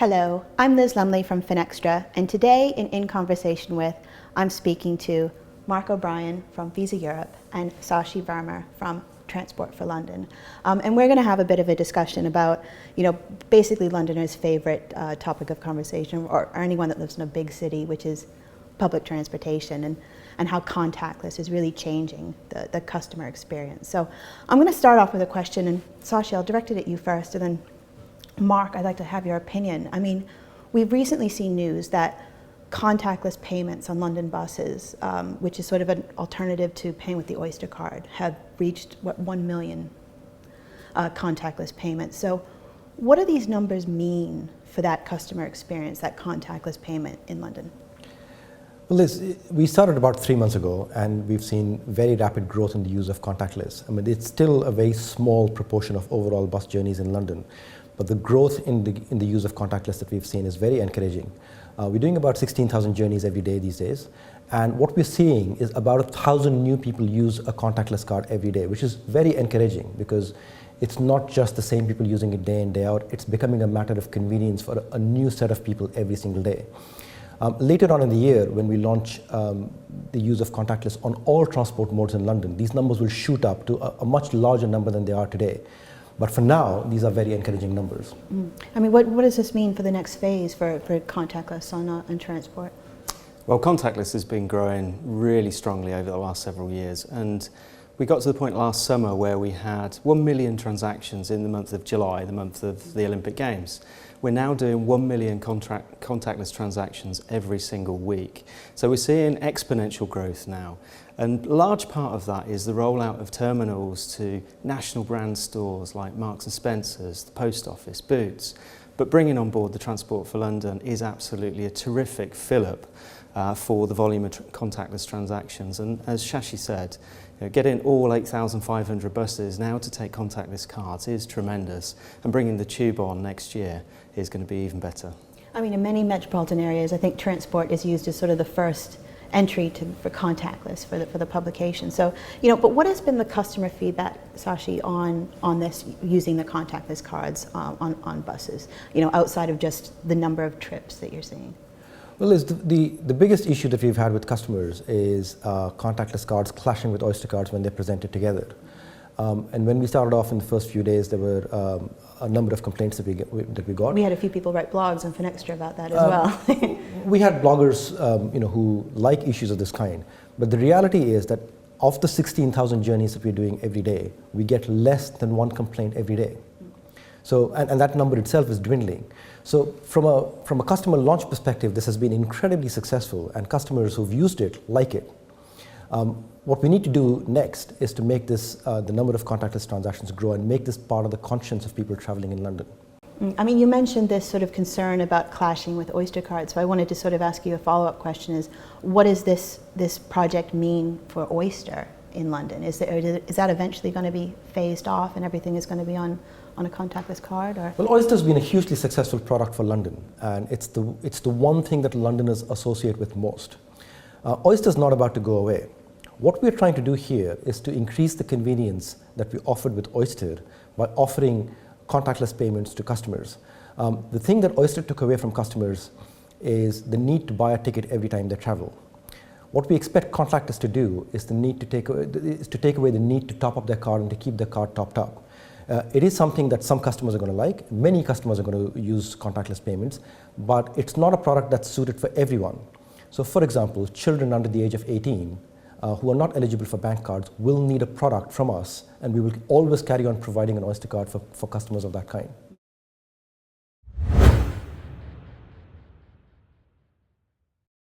Hello, I'm Liz Lumley from Finextra, and today in Conversation With, I'm speaking to Marc O'Brien from Visa Europe and Shashi Verma from Transport for London. And we're going to have a bit of a discussion about, basically Londoners' favorite topic of conversation, or anyone that lives in a big city, which is public transportation, and how contactless is really changing the customer experience. So I'm going to start off with a question, and Shashi, I'll direct it at you first, and then Marc, I'd like to have your opinion. I mean, we've recently seen news that contactless payments on London buses, which is sort of an alternative to paying with the Oyster card, have reached, 1 million contactless payments. So what do these numbers mean for that customer experience, that contactless payment in London? Well, Liz, we started about 3 months ago, and we've seen very rapid growth in the use of contactless. I mean, it's still a very small proportion of overall bus journeys in London, but the growth in the use of contactless that we've seen is very encouraging. We're doing about 16,000 journeys every day these days, and what we're seeing is about 1,000 new people use a contactless card every day, which is very encouraging because it's not just the same people using it day in, day out. It's becoming a matter of convenience for a new set of people every single day. Later on in the year, when we launch the use of contactless on all transport modes in London, these numbers will shoot up to a much larger number than they are today. But for now, these are very encouraging numbers. I mean, what does this mean for the next phase for contactless on transport? Well, contactless has been growing really strongly over the last several years, and we got to the point last summer where we had 1 million transactions in the month of July, the month of the Olympic Games. We're now doing 1 million contactless transactions every single week. So we're seeing exponential growth now. And a large part of that is the rollout of terminals to national brand stores like Marks and Spencer's, the Post Office, Boots. But bringing on board the Transport for London is absolutely a terrific fill-up for the volume of contactless transactions. And as Shashi said, getting all 8,500 buses now to take contactless cards is tremendous, and bringing the tube on next year is going to be even better. I mean, in many metropolitan areas, I think transport is used as sort of the first entry for contactless for the publication. So, but what has been the customer feedback, Shashi, on this, using the contactless cards on buses, outside of just the number of trips that you're seeing? Well, Liz, the biggest issue that we've had with customers is contactless cards clashing with Oyster cards when they're presented together. And when we started off in the first few days, there were a number of complaints that we got. We had a few people write blogs on Finextra about that as well. We had bloggers, who like issues of this kind. But the reality is that of the 16,000 journeys that we're doing every day, we get less than one complaint every day. So, and that number itself is dwindling. So from a customer launch perspective, this has been incredibly successful, and customers who've used it like it. What we need to do next is to make this, the number of contactless transactions grow and make this part of the conscience of people traveling in London. I mean, you mentioned this sort of concern about clashing with Oyster cards, so I wanted to sort of ask you a follow-up question is, what does this project mean for Oyster in London? Is that eventually going to be phased off and everything is going to be on a contactless card? Or? Well, Oyster's been a hugely successful product for London, and it's the one thing that Londoners associate with most. Oyster's not about to go away. What we're trying to do here is to increase the convenience that we offered with Oyster by offering contactless payments to customers. The thing that Oyster took away from customers is the need to buy a ticket every time they travel. What we expect contactless to do is to take away the need to top up their card and to keep their card topped up. It is something that some customers are going to like. Many customers are going to use contactless payments, but it's not a product that's suited for everyone. So for example, children under the age of 18 who are not eligible for bank cards will need a product from us, and we will always carry on providing an Oyster card for customers of that kind.